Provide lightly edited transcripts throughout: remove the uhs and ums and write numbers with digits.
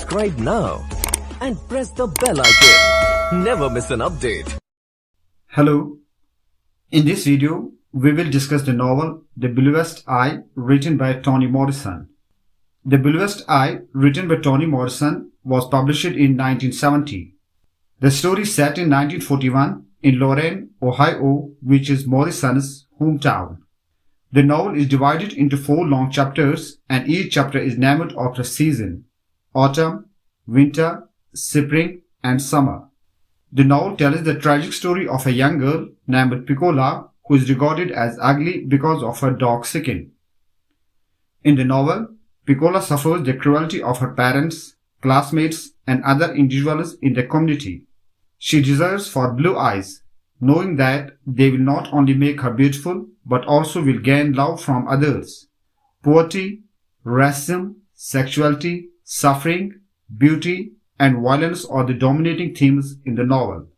subscribe now and press the bell icon. Never miss an update. Hello. In this video, we will discuss the novel The Bluest Eye, written by Toni Morrison. The Bluest Eye, written by Toni Morrison, was published in 1970. The story is set in 1941 in Lorain, Ohio, which is Morrison's hometown. The novel is divided into 4 long chapters, and each chapter is named after a season: autumn, winter, spring, and summer. The novel tells the tragic story of a young girl named Pecola, who is regarded as ugly because of her dark skin. In the novel, Pecola suffers the cruelty of her parents, classmates, and other individuals in the community. She desires for blue eyes, knowing that they will not only make her beautiful, but also will gain love from others. Poverty, racism, sexuality, suffering, beauty, and violence are the dominating themes in the novel.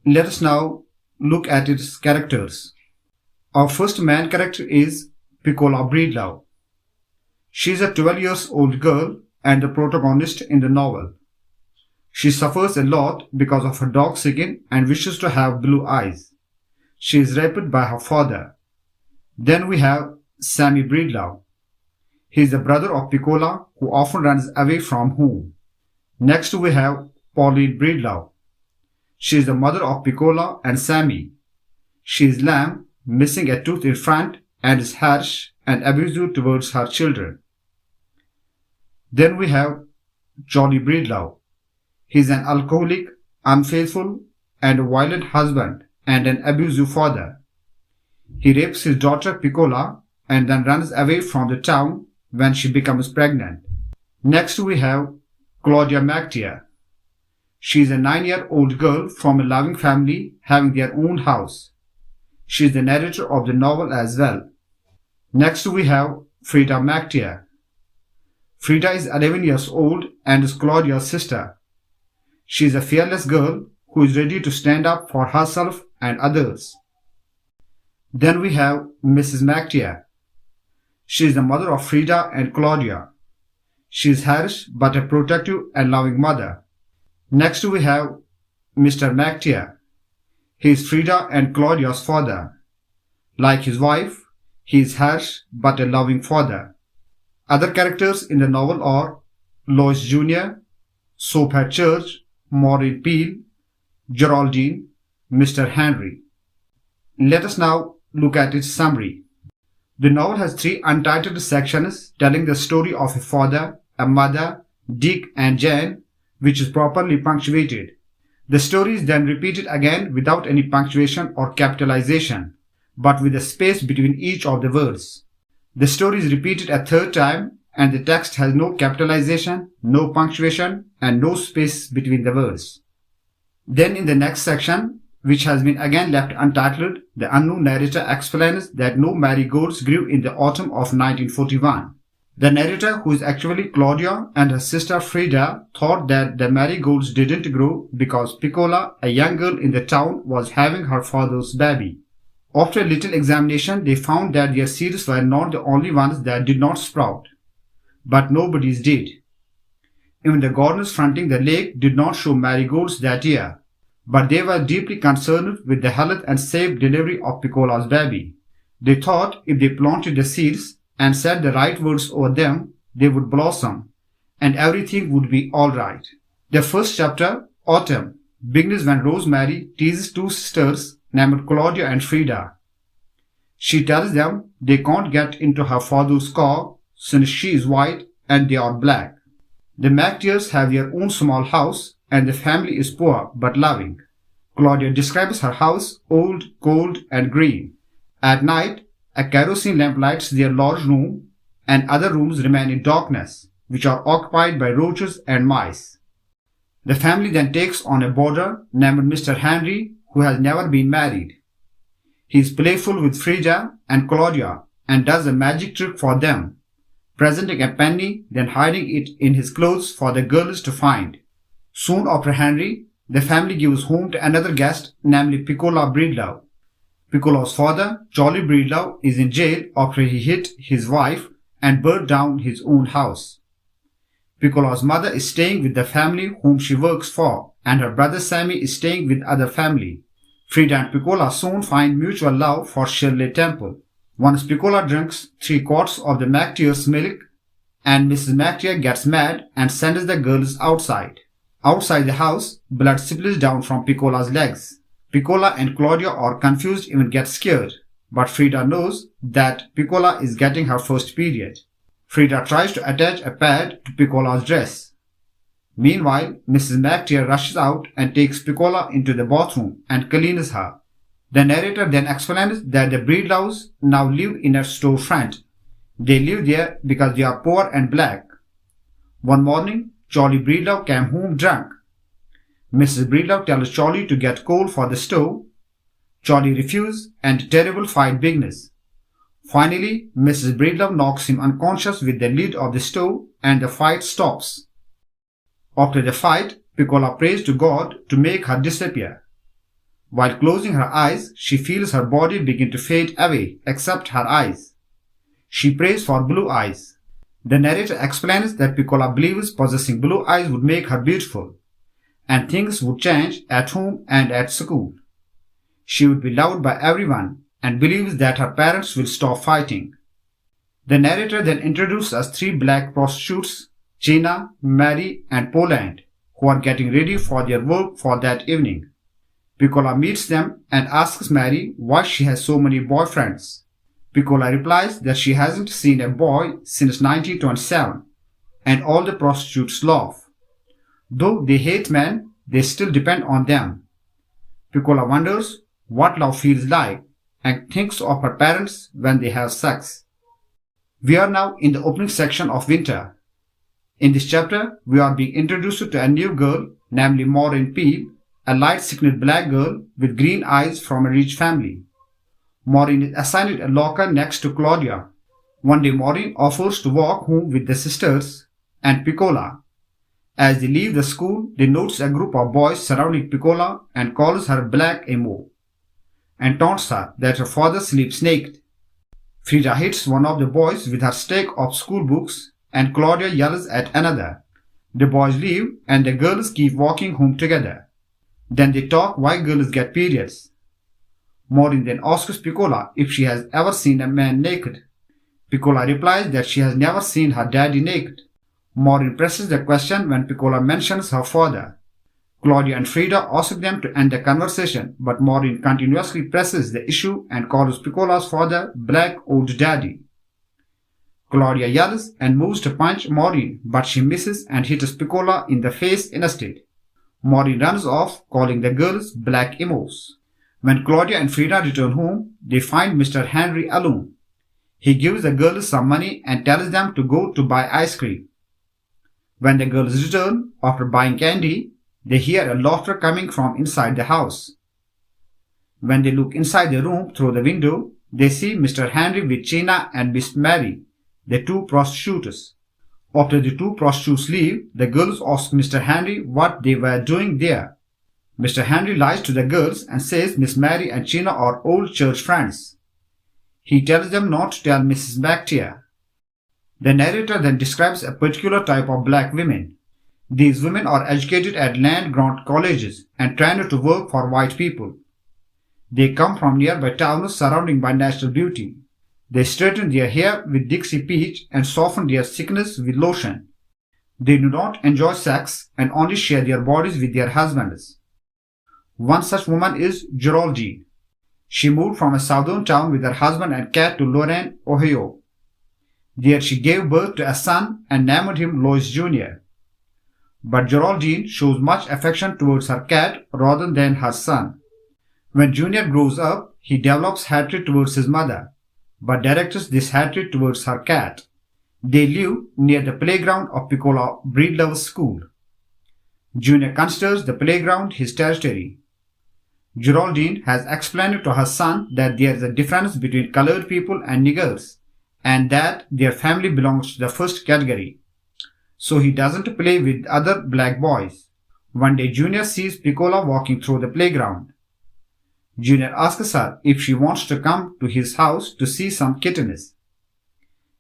Let us now look at its characters. Our first main character is Pecola Breedlove. She is a 12-year-old girl and the protagonist in the novel. She suffers a lot because of her dark skin and wishes to have blue eyes. She is raped by her father. Then we have Sammy Breedlove. He is the brother of Pecola, who often runs away from home. Next we have Pauline Breedlove. She is the mother of Pecola and Sammy. She is lame, missing a tooth in front, and is harsh and abusive towards her children. Then we have Johnny Breedlove. He is an alcoholic, unfaithful, and a violent husband and an abusive father. He rapes his daughter Pecola and then runs away from the town when she becomes pregnant. Next we have Claudia Mactia. She is a 9-year-old girl from a loving family having their own house. She is the narrator of the novel as well. Next we have Frida Mactia. Frida is 11 years old and is Claudia's sister. She is a fearless girl who is ready to stand up for herself and others. Then we have Mrs. Mactia. She is the mother of Frida and Claudia. She is harsh but a protective and loving mother. Next we have Mr. Mactia. He is Frida and Claudia's father. Like his wife, he is harsh but a loving father. Other characters in the novel are Lois Jr., Soaphead Church, Maureen Peel, Geraldine, Mr. Henry. Let us now look at its summary. The novel has 3 untitled sections telling the story of a father, a mother, Dick and Jane, which is properly punctuated. The story is then repeated again without any punctuation or capitalization, but with a space between each of the words. The story is repeated a 3rd time and the text has no capitalization, no punctuation, and no space between the words. Then in the next section, which has been again left untitled, the unknown narrator explains that no marigolds grew in the autumn of 1941. The narrator, who is actually Claudia, and her sister Frida, thought that the marigolds didn't grow because Pecola, a young girl in the town, was having her father's baby. After a little examination, they found that their seeds were not the only ones that did not sprout. But nobody's did. Even the gardens fronting the lake did not show marigolds that year, but they were deeply concerned with the health and safe delivery of Pecola's baby. They thought if they planted the seeds and said the right words over them, they would blossom, and everything would be alright. The first chapter, Autumn, begins when Rosemary teases 2 sisters named Claudia and Frida. She tells them they can't get into her father's car since she is white and they are black. The Mactias have their own small house and the family is poor but loving. Claudia describes her house old, cold, and green. At night, a kerosene lamp lights their large room and other rooms remain in darkness, which are occupied by roaches and mice. The family then takes on a boarder named Mr. Henry, who has never been married. He is playful with Frida and Claudia and does a magic trick for them, presenting a penny, then hiding it in his clothes for the girls to find. Soon after Henry, the family gives home to another guest, namely Pecola Breedlove. Pecola's father, Charlie Breedlove, is in jail after he hit his wife and burned down his own house. Pecola's mother is staying with the family whom she works for, and her brother Sammy is staying with other family. Frida and Pecola soon find mutual love for Shirley Temple. Once Pecola drinks 3 quarts of the Mactia's milk, and Mrs. Mactia gets mad and sends the girls outside. Outside the house, blood spills down from Pecola's legs. Pecola and Claudia are confused, even get scared, but Frida knows that Pecola is getting her first period. Frida tries to attach a pad to Pecola's dress. Meanwhile, Mrs. Mactia rushes out and takes Pecola into the bathroom and cleans her. The narrator then explains that the Breedlows now live in a storefront. They live there because they are poor and black. One morning, Charlie Breedlove came home drunk. Mrs. Breedlove tells Charlie to get coal for the stove. Charlie refuses and a terrible fight begins. Finally, Mrs. Breedlove knocks him unconscious with the lid of the stove and the fight stops. After the fight, Pecola prays to God to make her disappear. While closing her eyes, she feels her body begin to fade away except her eyes. She prays for blue eyes. The narrator explains that Pecola believes possessing blue eyes would make her beautiful, and things would change at home and at school. She would be loved by everyone and believes that her parents will stop fighting. The narrator then introduces us 3 black prostitutes, Gina, Mary, and Poland, who are getting ready for their work for that evening. Pecola meets them and asks Mary why she has so many boyfriends. Pecola replies that she hasn't seen a boy since 1927, and all the prostitutes laugh. Though they hate men, they still depend on them. Pecola wonders what love feels like and thinks of her parents when they have sex. We are now in the opening section of Winter. In this chapter, we are being introduced to a new girl, namely Maureen Peeb, a light-skinned black girl with green eyes from a rich family. Maureen is assigned a locker next to Claudia. One day Maureen offers to walk home with the sisters and Pecola. As they leave the school, they notice a group of boys surrounding Pecola and calls her Black Emo, and taunts her that her father sleeps naked. Frida hits one of the boys with her stack of school books, and Claudia yells at another. The boys leave and the girls keep walking home together. Then they talk why girls get periods. Maureen then asks Pecola if she has ever seen a man naked. Pecola replies that she has never seen her daddy naked. Maureen presses the question when Pecola mentions her father. Claudia and Frida ask them to end the conversation, but Maureen continuously presses the issue and calls Pecola's father Black Old Daddy. Claudia yells and moves to punch Maureen, but she misses and hits Pecola in the face instead. Maureen runs off, calling the girls Black Emos. When Claudia and Frida return home, they find Mr. Henry alone. He gives the girls some money and tells them to go to buy ice cream. When the girls return, after buying candy, they hear a laughter coming from inside the house. When they look inside the room through the window, they see Mr. Henry with China and Miss Mary, the 2 prostitutes. After the 2 prostitutes leave, the girls ask Mr. Henry what they were doing there. Mr. Henry lies to the girls and says Miss Mary and China are old church friends. He tells them not to tell Mrs. Mactia. The narrator then describes a particular type of black women. These women are educated at land-grant colleges and trained to work for white people. They come from nearby towns surrounded by natural beauty. They straighten their hair with Dixie Peach and soften their sickness with lotion. They do not enjoy sex and only share their bodies with their husbands. One such woman is Geraldine. She moved from a southern town with her husband and cat to Lorain, Ohio. There she gave birth to a son and named him Lois Jr. But Geraldine shows much affection towards her cat rather than her son. When Junior grows up, he develops hatred towards his mother, but directs this hatred towards her cat. They live near the playground of Pecola Breedlove's school. Junior considers the playground his territory. Geraldine has explained to her son that there is a difference between colored people and niggers, and that their family belongs to the first category. So he doesn't play with other black boys. One day Junior sees Pecola walking through the playground. Junior asks her if she wants to come to his house to see some kittens.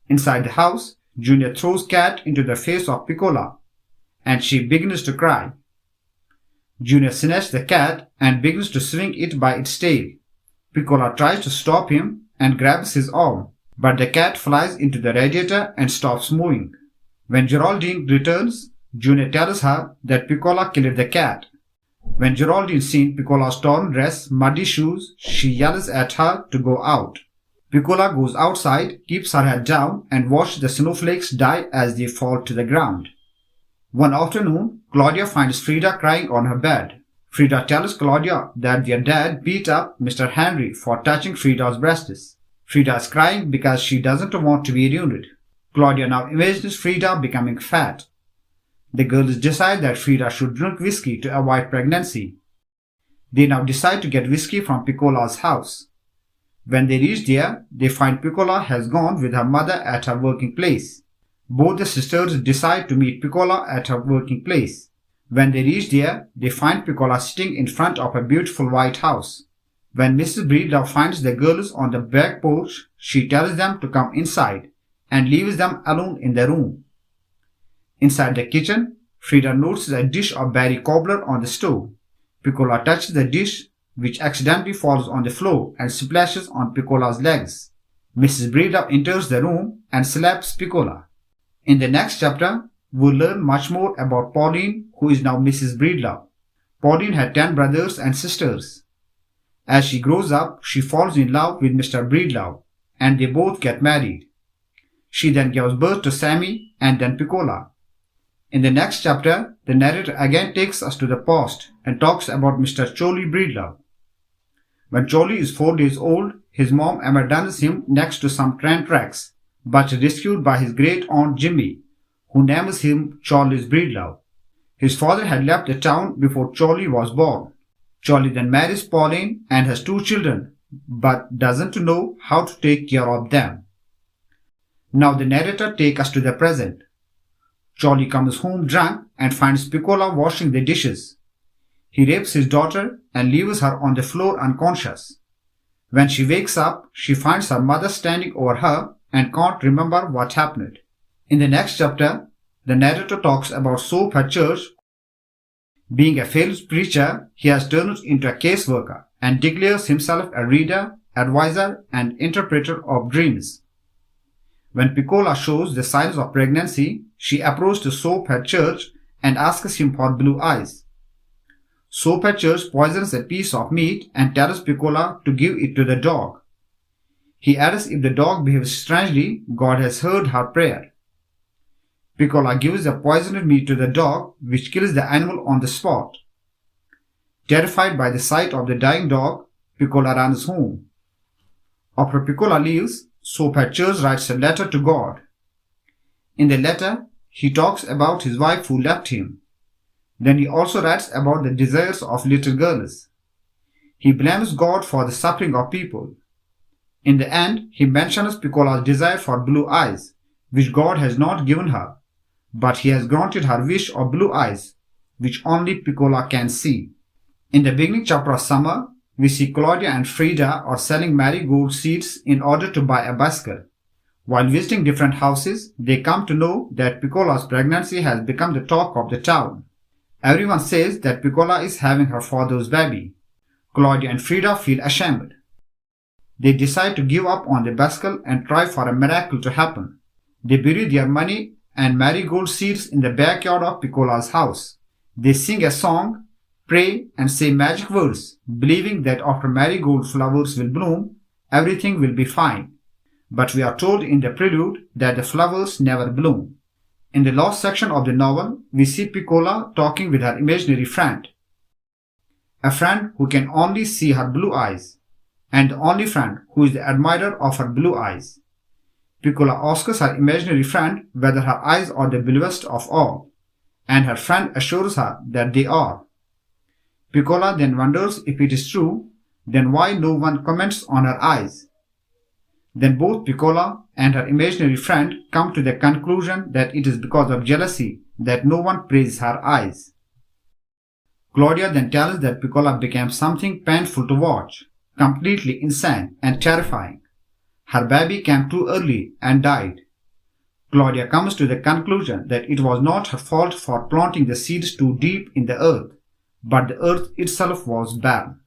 Inside the house, Junior throws cat into the face of Pecola, and she begins to cry. Junior snatches the cat and begins to swing it by its tail. Pecola tries to stop him and grabs his arm, but the cat flies into the radiator and stops moving. When Geraldine returns, Junior tells her that Pecola killed the cat. When Geraldine sees Pecola's torn dress, muddy shoes, she yells at her to go out. Pecola goes outside, keeps her head down, and watches the snowflakes die as they fall to the ground. One afternoon, Claudia finds Frida crying on her bed. Frida tells Claudia that their dad beat up Mr. Henry for touching Frida's breasts. Frida is crying because she doesn't want to be ruined. Claudia now imagines Frida becoming fat. The girls decide that Frida should drink whiskey to avoid pregnancy. They now decide to get whiskey from Pecola's house. When they reach there, they find Pecola has gone with her mother at her working place. Both the sisters decide to meet Pecola at her working place. When they reach there, they find Pecola sitting in front of a beautiful white house. When Mrs. Breedlove finds the girls on the back porch, she tells them to come inside and leaves them alone in the room. Inside the kitchen, Frida notices a dish of berry cobbler on the stove. Pecola touches the dish, which accidentally falls on the floor and splashes on Pecola's legs. Mrs. Breedlove enters the room and slaps Pecola. In the next chapter, we'll learn much more about Pauline, who is now Mrs. Breedlove. Pauline had 10 brothers and sisters. As she grows up, she falls in love with Mr. Breedlove, and they both get married. She then gives birth to Sammy and then Pecola. In the next chapter, the narrator again takes us to the past and talks about Mr. Charlie Breedlove. When Charlie is 4 days old, his mom abandons him next to some train tracks, but rescued by his great-aunt Jimmy, who names him Charlie's Breedlove. His father had left the town before Charlie was born. Charlie then marries Pauline and has 2 children, but doesn't know how to take care of them. Now the narrator takes us to the present. Charlie comes home drunk and finds Pecola washing the dishes. He rapes his daughter and leaves her on the floor unconscious. When she wakes up, she finds her mother standing over her and can't remember what happened. In the next chapter, the narrator talks about Soap at church. Being a failed preacher, he has turned into a caseworker and declares himself a reader, advisor, and interpreter of dreams. When Pecola shows the signs of pregnancy, she approaches Soap at church and asks him for blue eyes. Soap at church poisons a piece of meat and tells Pecola to give it to the dog. He adds if the dog behaves strangely, God has heard her prayer. Pecola gives the poisoned meat to the dog, which kills the animal on the spot. Terrified by the sight of the dying dog, Pecola runs home. After Pecola leaves, Soap at church writes a letter to God. In the letter, he talks about his wife who left him. Then he also writes about the desires of little girls. He blames God for the suffering of people. In the end, he mentions Pecola's desire for blue eyes, which God has not given her, but he has granted her wish of blue eyes, which only Pecola can see. In the beginning chapter of Summer, we see Claudia and Frida are selling marigold seeds in order to buy a bicycle. While visiting different houses, they come to know that Pecola's pregnancy has become the talk of the town. Everyone says that Pecola is having her father's baby. Claudia and Frida feel ashamed. They decide to give up on the bicycle and try for a miracle to happen. They bury their money and marigold seeds in the backyard of Pecola's house. They sing a song, pray, and say magic words, believing that after marigold flowers will bloom, everything will be fine. But we are told in the prelude that the flowers never bloom. In the last section of the novel, we see Pecola talking with her imaginary friend. A friend who can only see her blue eyes, and the only friend who is the admirer of her blue eyes. Pecola asks her imaginary friend whether her eyes are the bluest of all, and her friend assures her that they are. Pecola then wonders if it is true, then why no one comments on her eyes. Then both Pecola and her imaginary friend come to the conclusion that it is because of jealousy that no one praises her eyes. Claudia then tells that Pecola became something painful to watch, completely insane and terrifying. Her baby came too early and died. Claudia comes to the conclusion that it was not her fault for planting the seeds too deep in the earth, but the earth itself was barren.